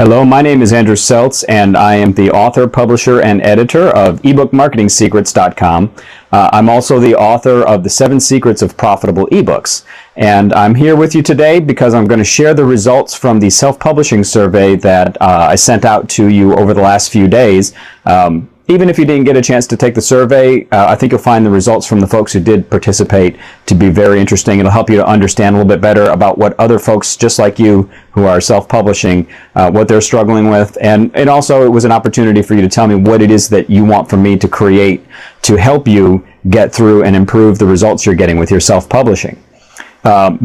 Hello, my name is Andrew Seltz, and I am the author, publisher, and editor of ebookmarketingsecrets.com. I'm also the author of the 7 Secrets of Profitable Ebooks. And I'm here with you today because I'm going to share the results from the self-publishing survey that I sent out to you over the last few days. Even if you didn't get a chance to take the survey, I think you'll find the results from the folks who did participate to be very interesting. It'll help you to understand a little bit better about what other folks just like you who are self-publishing, what they're struggling with. And also it was an opportunity for you to tell me what it is that you want from me to create to help you get through and improve the results you're getting with your self-publishing.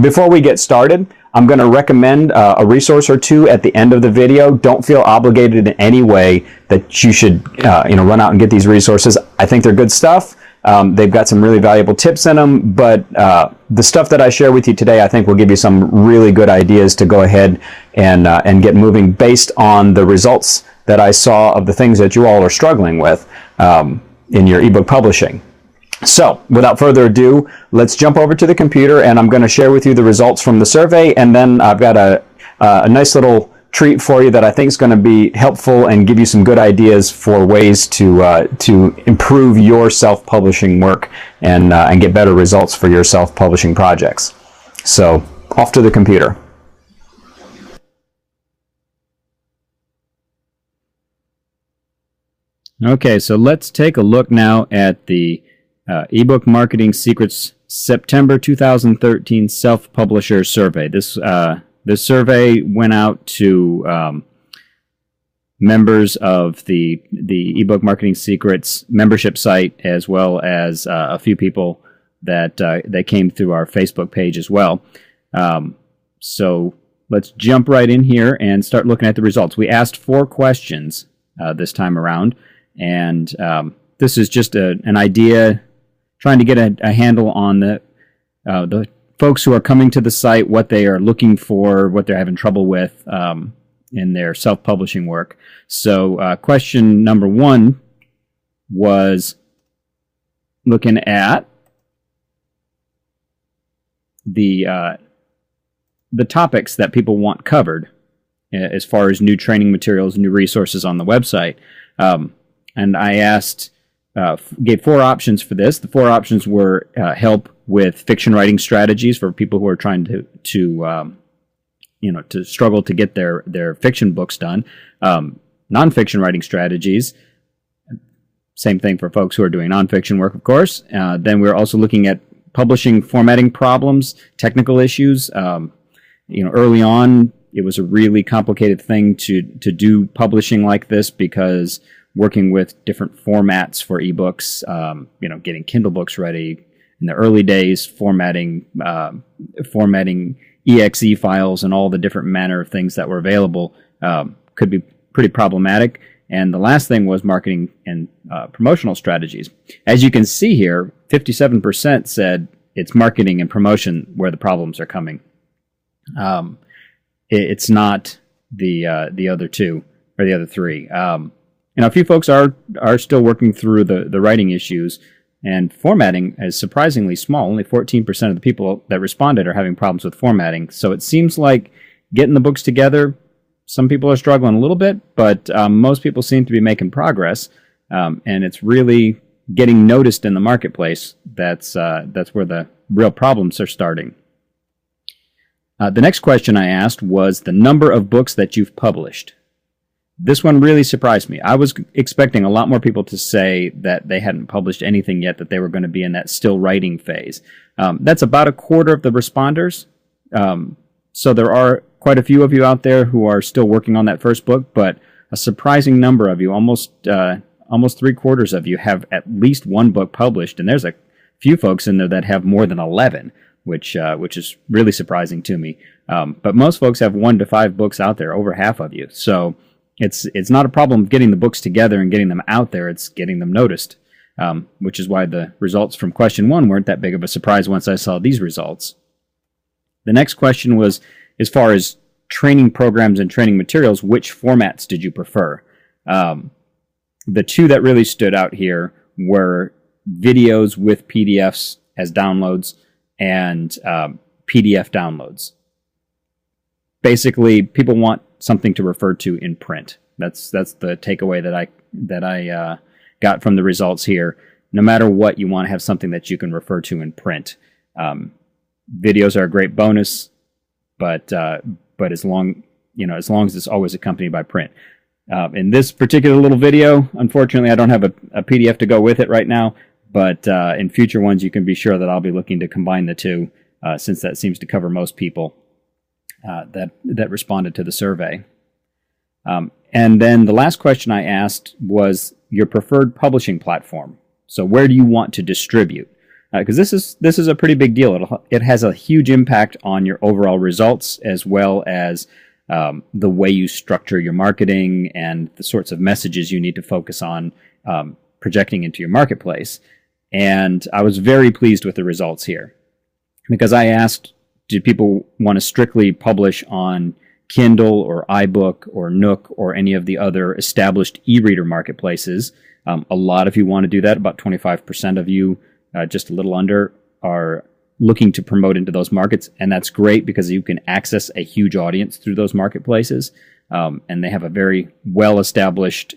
Before we get started, I'm going to recommend a resource or two at the end of the video. Don't feel obligated in any way that you should run out and get these resources. I think they're good stuff. They've got some really valuable tips in them, but the stuff that I share with you today I think will give you some really good ideas to go ahead and get moving based on the results that I saw of the things that you all are struggling with in your ebook publishing. So, without further ado, let's jump over to the computer, and I'm going to share with you the results from the survey, and then I've got a nice little treat for you that I think is going to be helpful and give you some good ideas for ways to improve your self-publishing work and get better results for your self-publishing projects. So, off to the computer. Okay, so let's take a look now at the Ebook Marketing Secrets September 2013 Self-Publisher Survey. This survey went out to members of the Ebook Marketing Secrets membership site, as well as a few people that came through our Facebook page as well. So let's jump right in here and start looking at the results. We asked 4 questions this time around, and this is just an idea, trying to get a handle on the folks who are coming to the site, what they are looking for, what they're having trouble with in their self-publishing work. So question number 1 was looking at the topics that people want covered as far as new training materials, new resources on the website. And I asked, gave 4 options for this. The 4 options were help with fiction writing strategies for people who are trying to struggle to get their fiction books done. Nonfiction writing strategies, same thing for folks who are doing nonfiction work, of course. Then we're also looking at publishing formatting problems, technical issues. Early on, it was a really complicated thing to do publishing like this because working with different formats for ebooks, getting Kindle books ready in the early days, formatting exe files and all the different manner of things that were available could be pretty problematic. And the last thing was marketing and promotional strategies. As you can see here, 57% said it's marketing and promotion where the problems are coming. It's not the other 2 or the other 3. A few folks are still working through the writing issues, and formatting is surprisingly small. Only 14% of the people that responded are having problems with formatting. So it seems like getting the books together, some people are struggling a little bit, but most people seem to be making progress, and it's really getting noticed in the marketplace. That's where the real problems are starting. The next question I asked was the number of books that you've published. This one really surprised me. I was expecting a lot more people to say that they hadn't published anything yet, that they were going to be in that still writing phase. That's about a quarter of the responders. So there are quite a few of you out there who are still working on that first book, but a surprising number of you, almost 3/4 of you, have at least 1 book published, and there's a few folks in there that have more than 11, which is really surprising to me. But most folks have 1 to 5 books out there, over half of you. So it's not a problem getting the books together and getting them out there. It's getting them noticed, which is why the results from question 1 weren't that big of a surprise once I saw these results. The next question was, as far as training programs and training materials, which formats did you prefer? The 2 that really stood out here were videos with PDFs as downloads and PDF downloads. Basically, people want something to refer to in print. That's the takeaway that I got from the results here. No matter what, you want to have something that you can refer to in print. Videos are a great bonus, but as long as it's always accompanied by print. In this particular little video, unfortunately, I don't have a PDF to go with it right now, but in future ones, you can be sure that I'll be looking to combine the two, since that seems to cover most people that responded to the survey. And then the last question I asked was your preferred publishing platform. So where do you want to distribute? Because this is a pretty big deal. It has a huge impact on your overall results, as well as the way you structure your marketing and the sorts of messages you need to focus on projecting into your marketplace. And I was very pleased with the results here, because I asked, do people want to strictly publish on Kindle or iBook or Nook or any of the other established e-reader marketplaces? A lot of you want to do that. About 25% of you, just a little under, are looking to promote into those markets. And that's great, because you can access a huge audience through those marketplaces. And they have a very well-established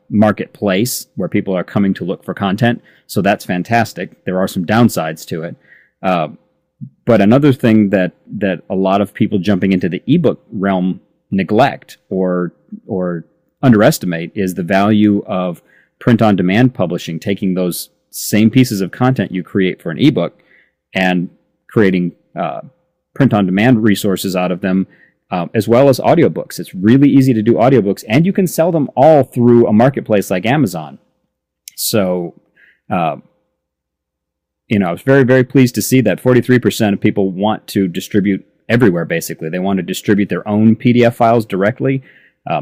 marketplace where people are coming to look for content. So that's fantastic. There are some downsides to it. But another thing that a lot of people jumping into the ebook realm neglect or underestimate is the value of print-on-demand publishing, taking those same pieces of content you create for an ebook and creating print-on-demand resources out of them, as well as audiobooks. It's really easy to do audiobooks, and you can sell them all through a marketplace like Amazon. So, I was very, very pleased to see that 43% of people want to distribute everywhere, basically. They want to distribute their own PDF files directly.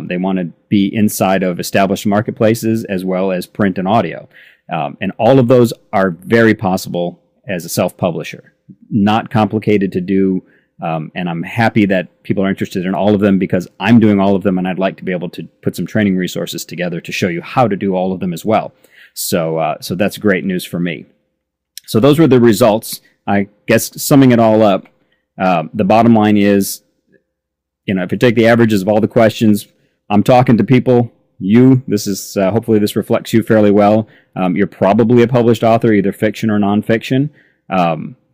They want to be inside of established marketplaces, as well as print and audio. And all of those are very possible as a self-publisher. Not complicated to do, and I'm happy that people are interested in all of them, because I'm doing all of them, and I'd like to be able to put some training resources together to show you how to do all of them as well. So that's great news for me. So those were the results. I guess summing it all up, the bottom line is, if you take the averages of all the questions, I'm talking to people. This is hopefully this reflects you fairly well. You're probably a published author, either fiction or nonfiction.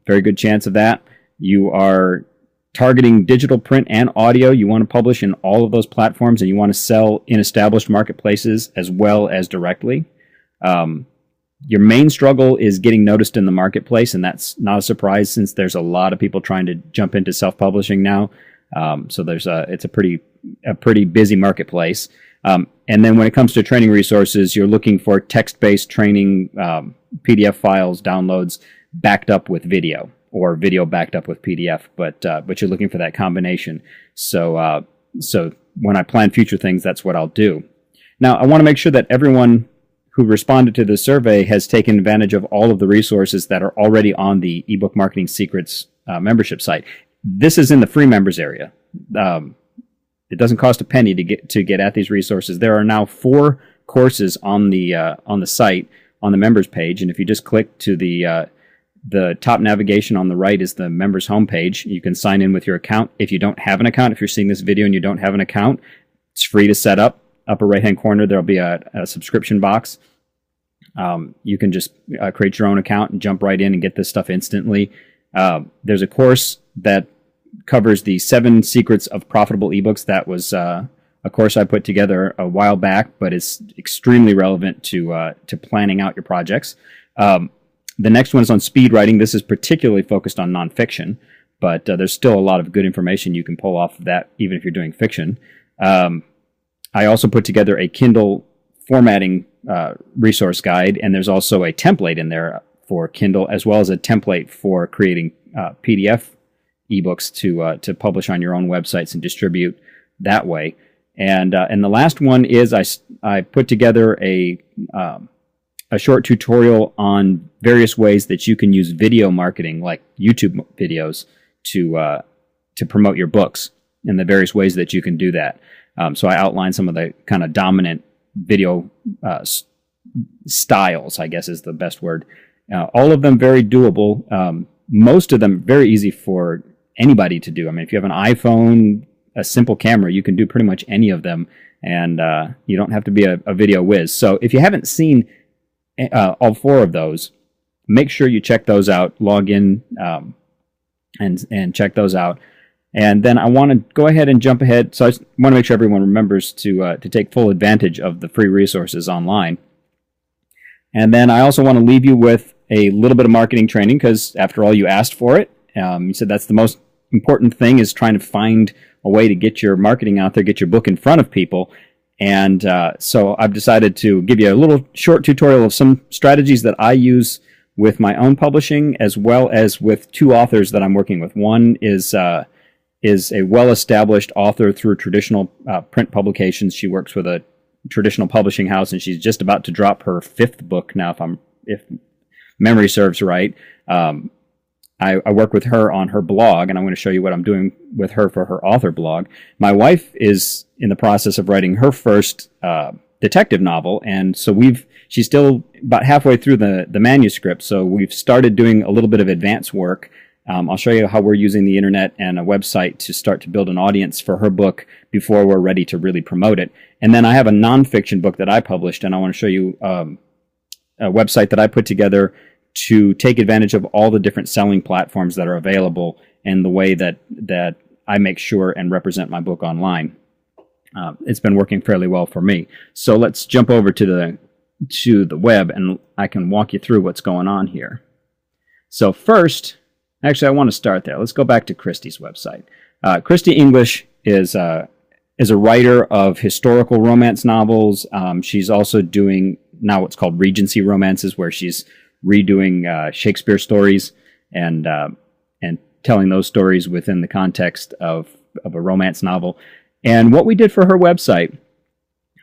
Very good chance of that. You are targeting digital, print, and audio. You want to publish in all of those platforms, and you want to sell in established marketplaces as well as directly. Your main struggle is getting noticed in the marketplace, and that's not a surprise, since there's a lot of people trying to jump into self-publishing now. So it's a pretty busy marketplace. And then when it comes to training resources, you're looking for text-based training PDF files, downloads backed up with video, or video backed up with PDF. But you're looking for that combination. So when I plan future things, that's what I'll do. Now, I want to make sure that everyone who responded to the survey has taken advantage of all of the resources that are already on the eBook Marketing Secrets membership site. This is in the free members area. It doesn't cost a penny to get at these resources. There are now 4 courses on the site on the members page, and if you just click to the top navigation on the right is the members homepage. You can sign in with your account. If you don't have an account, if you're seeing this video and you don't have an account, it's free to set up. Upper right-hand corner, there'll be a subscription box. You can just create your own account and jump right in and get this stuff instantly. There's a course that covers the 7 secrets of profitable ebooks. That was a course I put together a while back, but it's extremely relevant to planning out your projects. The next one is on speed writing. This is particularly focused on nonfiction, but there's still a lot of good information you can pull off of that, even if you're doing fiction. I also put together a Kindle formatting resource guide, and there's also a template in there for Kindle, as well as a template for creating PDF ebooks to publish on your own websites and distribute that way. And the last one is I put together a short tutorial on various ways that you can use video marketing, like YouTube videos, to promote your books, and the various ways that you can do that. So I outlined some of the kind of dominant video styles, I guess is the best word. All of them very doable. Most of them very easy for anybody to do. I mean, if you have an iPhone, a simple camera, you can do pretty much any of them, and you don't have to be a video whiz. So if you haven't seen all 4 of those, make sure you check those out. Log in and check those out. And then I want to go ahead and jump ahead. So I want to make sure everyone remembers to take full advantage of the free resources online. And then I also want to leave you with a little bit of marketing training, because after all, you asked for it. You said that's the most important thing, is trying to find a way to get your marketing out there, get your book in front of people. And so I've decided to give you a little short tutorial of some strategies that I use with my own publishing, as well as with 2 authors that I'm working with. One is a well-established author through traditional print publications. She works with a traditional publishing house, and she's just about to drop her 5th book now, if memory serves right. I work with her on her blog, and I'm going to show you what I'm doing with her for her author blog. My wife is in the process of writing her first detective novel, and so she's still about halfway through the manuscript, so we've started doing a little bit of advance work. I'll show you how we're using the internet and a website to start to build an audience for her book before we're ready to really promote it. And then I have a nonfiction book that I published, and I want to show you a website that I put together to take advantage of all the different selling platforms that are available, and the way that I make sure and represent my book online. It's been working fairly well for me. So let's jump over to the web, and I can walk you through what's going on here. So first, actually, I want to start there. Let's go back to Christy's website. Christy English is a writer of historical romance novels. She's also doing now what's called Regency romances, where she's redoing Shakespeare stories and telling those stories within the context of a romance novel. And what we did for her website,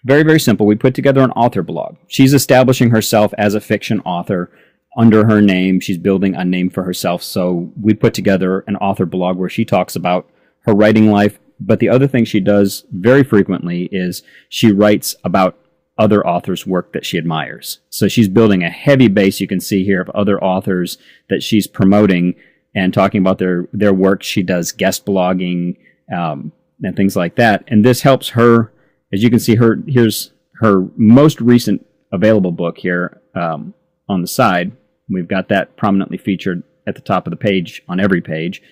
very, very simple. We put together an author blog. She's establishing herself as a fiction author under her name. She's building a name for herself. So we put together an author blog where she talks about her writing life. But the other thing she does very frequently is she writes about other authors' work that she admires. So she's building a heavy base, you can see here, of other authors that she's promoting and talking about their work. She does guest blogging and things like that. And this helps her, as you can see, here's her most recent available book here on the side. We've got that prominently featured at the top of the page on every page.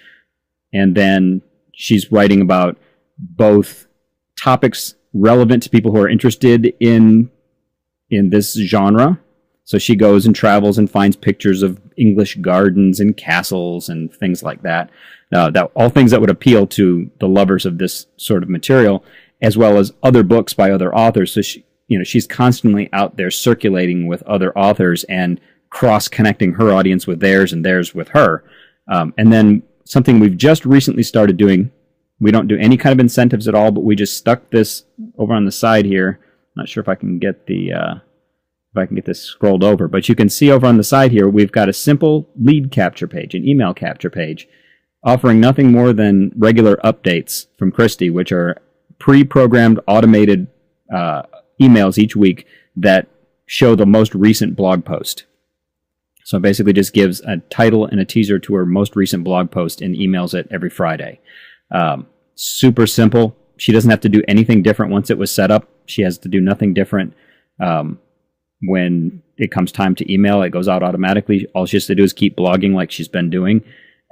And then she's writing about both topics relevant to people who are interested in this genre. So she goes and travels and finds pictures of English gardens and castles and things like that. All things that would appeal to the lovers of this sort of material, as well as other books by other authors. So she's constantly out there circulating with other authors and cross-connecting her audience with theirs and theirs with her. And then something we've just recently started doing, we don't do any kind of incentives at all, but we just stuck this over on the side here. I'm not sure if I can get this scrolled over, but you can see over on the side here, we've got a simple lead capture page, an email capture page, offering nothing more than regular updates from Christy, which are pre-programmed automated emails each week that show the most recent blog post. So it basically just gives a title and a teaser to her most recent blog post and emails it every Friday. Super simple. She doesn't have to do anything different once it was set up. She has to do nothing different when it comes time to email. It goes out automatically. All she has to do is keep blogging like she's been doing.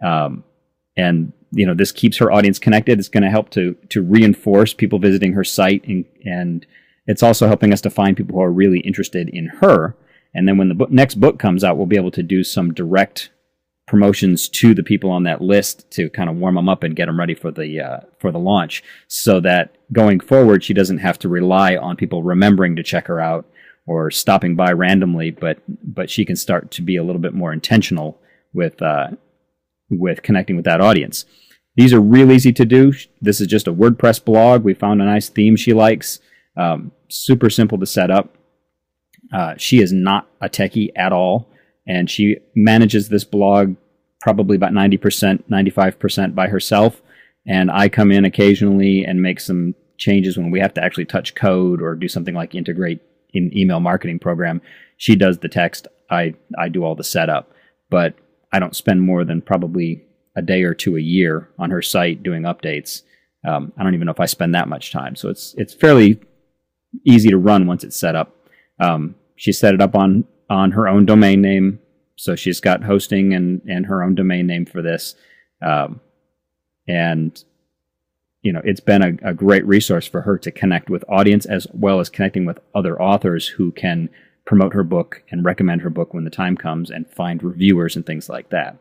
And this keeps her audience connected. It's going to help to reinforce people visiting her site, and it's also helping us to find people who are really interested in her. And then when the next book comes out, we'll be able to do some direct promotions to the people on that list to kind of warm them up and get them ready for the launch, so that going forward, she doesn't have to rely on people remembering to check her out or stopping by randomly, but she can start to be a little bit more intentional with connecting with that audience. These are real easy to do. This is just a WordPress blog. We found a nice theme she likes. Super simple to set up. She is not a techie at all, and she manages this blog probably about 90%, 95% by herself. And I come in occasionally and make some changes when we have to actually touch code or do something like integrate in email marketing program. She does the text. I do all the setup, but I don't spend more than probably a day or two a year on her site doing updates. I don't even know if I spend that much time. So it's fairly easy to run once it's set up. She set it up on her own domain name. So she's got hosting and her own domain name for this. And, it's been a great resource for her to connect with audience as well as connecting with other authors who can promote her book and recommend her book when the time comes and find reviewers and things like that.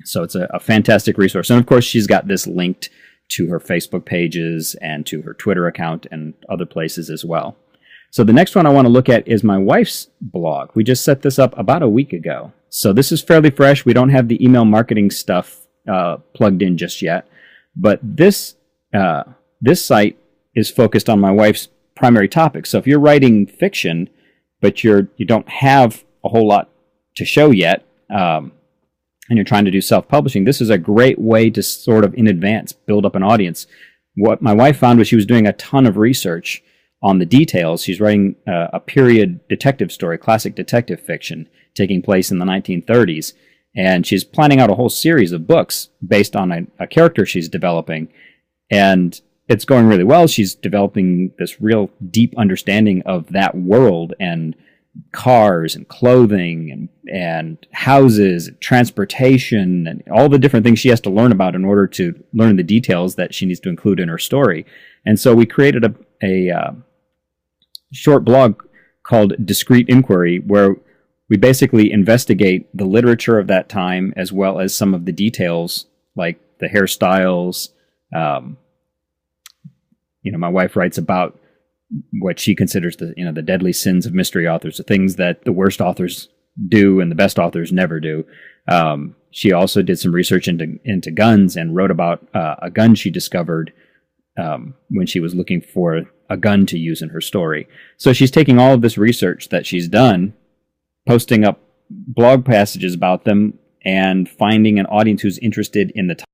So it's a fantastic resource. And of course, she's got this linked to her Facebook pages and to her Twitter account and other places as well. So the next one I want to look at is my wife's blog. We just set this up about a week ago. So this is fairly fresh. We don't have the email marketing stuff plugged in just yet. But this site is focused on my wife's primary topic. So if you're writing fiction, but you don't have a whole lot to show yet, and you're trying to do self-publishing, this is a great way to sort of in advance build up an audience. What my wife found was she was doing a ton of research on the details. She's writing a period detective story, classic detective fiction, taking place in the 1930s. And she's planning out a whole series of books based on a character she's developing. And it's going really well. She's developing this real deep understanding of that world and cars and clothing and houses, and transportation, and all the different things she has to learn about in order to learn the details that she needs to include in her story. And so we created a short blog called Discrete Inquiry, where we basically investigate the literature of that time as well as some of the details like the hairstyles. My wife writes about what she considers the deadly sins of mystery authors, the things that the worst authors do and the best authors never do. She also did some research into guns and wrote about a gun she discovered when she was looking for a gun to use in her story. So she's taking all of this research that she's done, posting up blog passages about them, and finding an audience who's interested in the